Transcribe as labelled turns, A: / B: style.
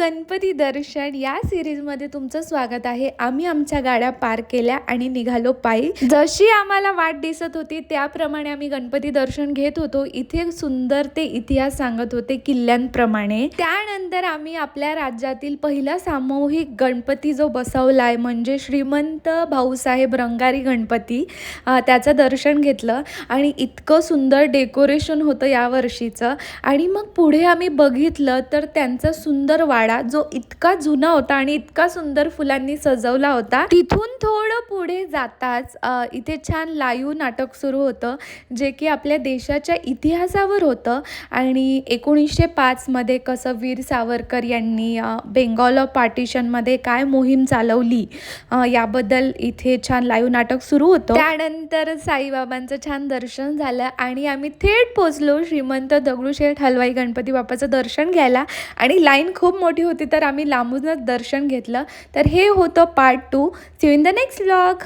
A: गणपती दर्शन या सिरीजमध्ये तुमचं स्वागत आहे। आम्ही आमच्या गाड्या पार्क केल्या आणि निघालो पायी। जशी आम्हाला वाट दिसत होती त्याप्रमाणे आम्ही गणपती दर्शन घेत होतो। इथे सुंदर ते इतिहास सांगत होते किल्ल्यांप्रमाणे। त्यानंतर आम्ही आपल्या राज्यातील पहिला सामूहिक गणपती जो बसवलाय म्हणजे श्रीमंत भाऊसाहेब रंगारी गणपती, त्याचं दर्शन घेतलं आणि इतकं सुंदर डेकोरेशन होतं या वर्षीचं। आणि मग पुढे आम्ही बघितलं तर त्यांचा सुंदर वाडा जो इतका जुना होता आणि इतका सुंदर फुलांनी सजवला होता। तिथून थोडं पुढे जाताच इथे छान लाईव्ह नाटक सुरू होतं जे की आपल्या देशाच्या इतिहासावर होतं आणि 1905 मध्ये कसं वीर सावरकर यांनी बेंगॉल ऑफ पार्टिशनमध्ये काय मोहीम चालवली याबद्दल इथे छान लाईव्ह नाटक सुरू होतं। त्यानंतर साईबाबांचं छान दर्शन झालं आणि आम्ही थेट पोहोचलो श्रीमंत दगडूशेठ हलवाई गणपती बाप्पाचं दर्शन घ्यायला आणि लाईन खूप मोठी होती तर आम्ही लांबूनच दर्शन घेतलं। तर हे होतं part 2। See you in the next vlog.